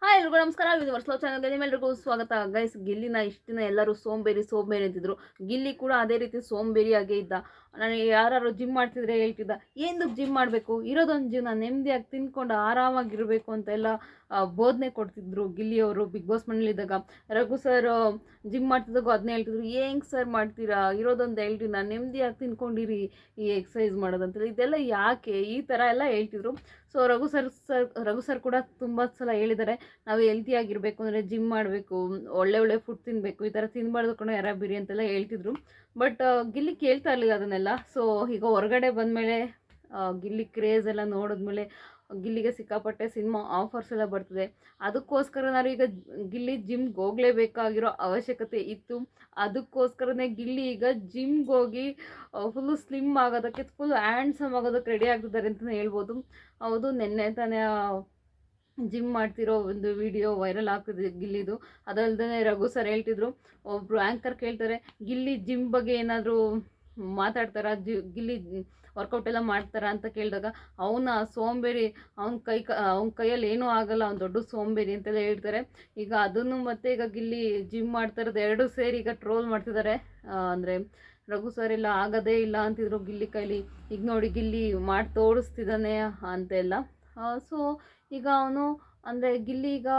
Hi ಎಲ್ರಿಗೂ ನಮಸ್ಕಾರ. ಇದು ವರ್ಷ ಚಾನಲ್ಗೆ ನಿಮ್ಮೆಲ್ಲರಿಗೂ ಸ್ವಾಗತ. ಗೈಸ್, ಗಿಲ್ಲಿನ ಇಷ್ಟು ದಿನ ಎಲ್ಲರೂ ಸೋಂಬೇರಿ ಸೋಂಬೇರಿ ಅಂತಿದ್ರು. ಗಿಲ್ಲಿ ಕೂಡ ಅದೇ ರೀತಿ ಸೋಂಬೇರಿಯಾಗೇ ಇದ್ದ. ನನಗೆ ಯಾರು ಜಿಮ್ ಮಾಡ್ತಿದ್ರೆ ಹೇಳ್ತಿದ್ದ, ಏನಕ್ಕೆ ಜಿಮ್ ಮಾಡಬೇಕು, ಇರೋದೊಂದು ಜೀವನ, ನೆಮ್ಮದಿಯಾಗಿ ತಿನ್ಕೊಂಡು ಆರಾಮಾಗಿರಬೇಕು ಅಂತೆಲ್ಲ ಬೋಧನೆ ಕೊಡ್ತಿದ್ರು ಗಿಲ್ಲಿಯವರು ಬಿಗ್ ಬಾಸ್ ಮನೇಲಿದ್ದಾಗ. ರಘು ಸರ್ ಜಿಮ್ ಮಾಡ್ತಿದ್ದಾಗೂ ಅದನ್ನೇ ಹೇಳ್ತಿದ್ರು, ಹೆಂಗೆ ಸರ್ ಮಾಡ್ತೀರಾ, ಇರೋದೊಂದು 2 ದಿನ ನೆಮ್ಮದಿಯಾಗಿ ತಿನ್ಕೊಂಡಿರಿ, ಈ ಎಕ್ಸಸೈಸ್ ಮಾಡೋದಂತ ಇದೆಲ್ಲ ಯಾಕೆ ಈ ಥರ ಎಲ್ಲ ಹೇಳ್ತಿದ್ರು. ಸೊ ರಘು ಸರ್ ಕೂಡ ತುಂಬ ಸಲ ಹೇಳಿದ್ದಾರೆ, ನಾವು ಹೆಲ್ತಿಯಾಗಿರಬೇಕು ಅಂದರೆ ಜಿಮ್ ಮಾಡಬೇಕು, ಒಳ್ಳೆ ಒಳ್ಳೆ ಫುಡ್ ತಿನ್ನಬೇಕು, ಈ ಥರ ತಿನ್ನಬಾರ್ದು ಕಣೋ ಯಾರ ಬಿರಿ ಅಂತೆಲ್ಲ ಹೇಳ್ತಿದ್ರು. ಬಟ್ ಗಿಲ್ಲಿ ಕೇಳ್ತಾ ಇರಲಿಲ್ಲ ಅದನ್ನೆಲ್ಲ. ಸೊ ಈಗ ಹೊರಗಡೆ ಬಂದಮೇಲೆ ಗಿಲ್ಲಿ ಕ್ರೇಜ್ ಎಲ್ಲ ನೋಡಿದ್ಮೇಲೆ ಗಿಲ್ಲಿಗೆ ಸಿಕ್ಕಾಪಟ್ಟೆ ಸಿನಿಮಾ ಆಫರ್ಸ್ ಎಲ್ಲ ಬರ್ತದೆ. ಅದಕ್ಕೋಸ್ಕರ ನಾನು ಈಗ ಗಿಲ್ಲಿ ಜಿಮ್ಗೆ ಹೋಗಲೇಬೇಕಾಗಿರೋ ಅವಶ್ಯಕತೆ ಇತ್ತು. ಅದಕ್ಕೋಸ್ಕರನೇ ಗಿಲ್ಲಿ ಈಗ ಜಿಮ್ಗೆ ಹೋಗಿ ಫುಲ್ಲು ಸ್ಲಿಮ್ ಆಗೋದಕ್ಕೆ, ಫುಲ್ ಹ್ಯಾಂಡ್ಸಮ್ ಆಗೋದಕ್ಕೆ ರೆಡಿ ಆಗ್ತಿದ್ದಾರೆ ಅಂತಲೇ ಹೇಳ್ಬೋದು. ಹೌದು, ನೆನ್ನೆ ತಾನೇ ಜಿಮ್ ಮಾಡ್ತಿರೋ ಒಂದು ವಿಡಿಯೋ ವೈರಲ್ ಆಗ್ತಿದೆ ಗಿಲ್ಲಿದು. ಅದಲ್ಲದೆ ರಘು ಸರ್ ಹೇಳ್ತಿದ್ರು, ಒಬ್ಬರು ಆ್ಯಂಕರ್ ಕೇಳ್ತಾರೆ, ಗಿಲ್ಲಿ ಜಿಮ್ ಬಗ್ಗೆ ಏನಾದರೂ ಮಾತಾಡ್ತಾರಾ, ಗಿಲ್ಲಿ ವರ್ಕೌಟ್ ಎಲ್ಲ ಮಾಡ್ತಾರಾ ಅಂತ ಕೇಳಿದಾಗ, ಅವನ ಸೋಂಬೇರಿ, ಅವನ ಕೈಯಲ್ಲಿ ಏನೂ ಆಗಲ್ಲ, ಅವ್ನು ದೊಡ್ಡ ಸೋಂಬೇರಿ ಅಂತೆಲ್ಲ ಹೇಳ್ತಾರೆ. ಈಗ ಅದನ್ನು ಮತ್ತೆ ಈಗ ಗಿಲ್ಲಿ ಜಿಮ್ ಮಾಡ್ತಾ ಇರೋದು ಎರಡೂ ಸೇರಿ ಈಗ ಟ್ರೋಲ್ ಮಾಡ್ತಿದ್ದಾರೆ. ಅಂದರೆ ರಘು ಸರ್ ಎಲ್ಲ ಆಗೋದೇ ಇಲ್ಲ ಅಂತಿದ್ರು ಗಿಲ್ಲಿ ಕೈಲಿ, ಈಗ ನೋಡಿ ಗಿಲ್ಲಿ ಮಾಡಿ ತೋರಿಸ್ತಿದ್ದಾನೆ ಅಂತೆಲ್ಲ. ಸೊ ಈಗ ಅವನು ಅಂದರೆ ಗಿಲ್ಲಿ ಈಗ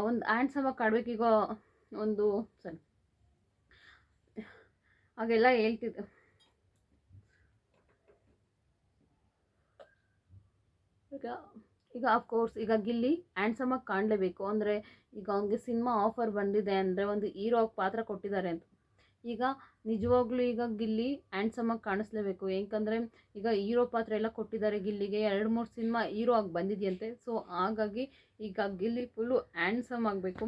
ಒಂದು ಹ್ಯಾಂಡ್ಸಮಾಗಿ ಕಾಡ್ಬೇಕು, ಈಗ ಒಂದು ಸರಿ ಹಾಗೆಲ್ಲ ಹೇಳ್ತಿದ್ದೆ. ಈಗ ಈಗ ಅಫ್ಕೋರ್ಸ್ ಈಗ ಗಿಲ್ಲಿ ಹ್ಯಾಂಡ್ಸಮಾಗಿ ಕಾಣಲೇಬೇಕು. ಅಂದರೆ ಈಗ ಅವನಿಗೆ ಸಿನಿಮಾ ಆಫರ್ ಬಂದಿದೆ ಅಂದರೆ ಒಂದು ಹೀರೋ ಪಾತ್ರ ಕೊಟ್ಟಿದ್ದಾರೆ ಅಂತ. ಈಗ ನಿಜವಾಗ್ಲೂ ಈಗ ಗಿಲ್ಲಿ ಹ್ಯಾಂಡ್ಸಮಾಗಿ ಕಾಣಿಸ್ಲೇಬೇಕು. ಏಕೆಂದರೆ ಈಗ ಹೀರೋ ಪಾತ್ರ ಎಲ್ಲ ಕೊಟ್ಟಿದ್ದಾರೆ ಗಿಲ್ಲಿಗೆ, 2-3 ಸಿನಿಮಾ ಹೀರೋ ಆಗಿ ಬಂದಿದೆಯಂತೆ. ಸೊ ಹಾಗಾಗಿ ಈಗ ಗಿಲ್ಲಿ ಫುಲ್ಲು ಹ್ಯಾಂಡ್ಸಮ್ ಆಗಬೇಕು.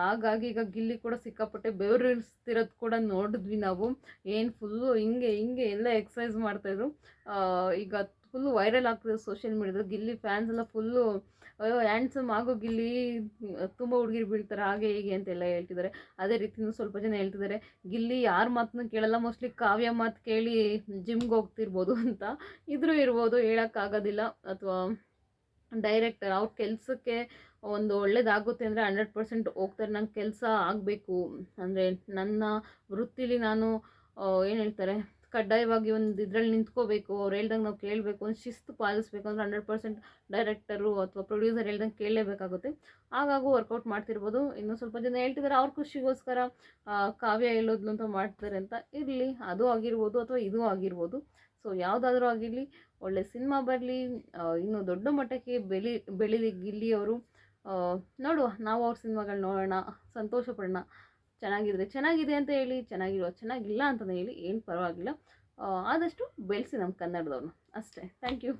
ಹಾಗಾಗಿ ಈಗ ಗಿಲ್ಲಿ ಕೂಡ ಸಿಕ್ಕಾಪಟ್ಟೆ ಬೆವರಿಳಿಸ್ತಿರೋದು ಕೂಡ ನೋಡಿದ್ವಿ ನಾವು. ಏನು ಫುಲ್ಲು ಹಿಂಗೆ ಹಿಂಗೆ ಎಲ್ಲ ಎಕ್ಸಸೈಸ್ ಮಾಡ್ತಾಯಿದ್ರು. ಈಗ ಫುಲ್ಲು ವೈರಲ್ ಆಗ್ತಿದೆ ಸೋಷಿಯಲ್ ಮೀಡ್ಯಾದಲ್ಲಿ. ಗಿಲ್ಲಿ ಫ್ಯಾನ್ಸ್ ಎಲ್ಲ ಫುಲ್ಲು ಅಯ್ಯೋ ಹ್ಯಾಂಡ್ಸಮ್ ಆಗೋ ಗಿಲ್ಲಿ, ತುಂಬ ಹುಡುಗಿರು ಬೀಳ್ತಾರೆ ಹಾಗೆ ಹೀಗೆ ಅಂತೆಲ್ಲ ಹೇಳ್ತಿದ್ದಾರೆ. ಅದೇ ರೀತಿ ಸ್ವಲ್ಪ ಜನ ಹೇಳ್ತಿದ್ದಾರೆ, ಗಿಲ್ಲಿ ಯಾರ ಮಾತನ್ನು ಕೇಳಲ್ಲ, ಮೋಸ್ಟ್ಲಿ ಕಾವ್ಯ ಮಾತು ಕೇಳಿ ಜಿಮ್ಗೆ ಹೋಗ್ತಿರ್ಬೋದು ಅಂತ. ಇದ್ರೂ ಇರ್ಬೋದು, ಹೇಳೋಕ್ಕಾಗೋದಿಲ್ಲ. ಅಥವಾ ಡೈರೆಕ್ಟರ್ ಅವ್ರ ಕೆಲಸಕ್ಕೆ ಒಂದು ಒಳ್ಳೇದಾಗುತ್ತೆ ಅಂದರೆ 100% ಹೋಗ್ತಾರೆ. ನಂಗೆ ಕೆಲಸ ಆಗಬೇಕು ಅಂದರೆ ನನ್ನ ವೃತ್ತಿಲಿ ನಾನು ಏನು ಹೇಳ್ತಾರೆ, ಕಡ್ಡಾಯವಾಗಿ ಒಂದು ಇದರಲ್ಲಿ ನಿಂತ್ಕೋಬೇಕು, ಅವ್ರು ಹೇಳ್ದಂಗೆ ನಾವು ಕೇಳಬೇಕು, ಒಂದು ಶಿಸ್ತು ಪಾಲಿಸ್ಬೇಕು ಅಂದರೆ 100% ಡೈರೆಕ್ಟರು ಅಥವಾ ಪ್ರೊಡ್ಯೂಸರ್ ಹೇಳ್ದಂಗೆ ಕೇಳಲೇಬೇಕಾಗುತ್ತೆ. ಹಾಗಾಗಿ ವರ್ಕೌಟ್ ಮಾಡ್ತಿರ್ಬೋದು. ಇನ್ನೂ ಸ್ವಲ್ಪ ಜನ ಹೇಳ್ತಿದ್ದಾರೆ ಅವ್ರ ಖುಷಿಗೋಸ್ಕರ ಕಾವ್ಯ ಹೇಳೋದ್ಲು ಅಂತ ಮಾಡ್ತಾರೆ ಅಂತ. ಇರಲಿ, ಅದು ಆಗಿರ್ಬೋದು ಅಥವಾ ಇದು ಆಗಿರ್ಬೋದು. ಸೊ ಯಾವುದಾದ್ರೂ ಆಗಿರಲಿ, ಒಳ್ಳೆ ಸಿನಿಮಾ ಬರಲಿ, ಇನ್ನೂ ದೊಡ್ಡ ಮಟ್ಟಕ್ಕೆ ಬೆಳೀಲಿ ಗಿಲ್ಲಿಯವರು. ನೋಡುವ, ನಾವು ಅವ್ರ ಸಿನಿಮಾಗಳು ನೋಡೋಣ, ಸಂತೋಷ ಪಡೋಣ. ಚೆನ್ನಾಗಿದೆ ಅಂತ ಹೇಳಿ, ಚೆನ್ನಾಗಿಲ್ಲ ಅಂತಲೇ ಹೇಳಿ, ಏನು ಪರವಾಗಿಲ್ಲ. ಆದಷ್ಟು ಬೆಳೆಸಿ ನಮ್ಮ ಕನ್ನಡದವ್ರನ್ನ ಅಷ್ಟೇ. Thank you.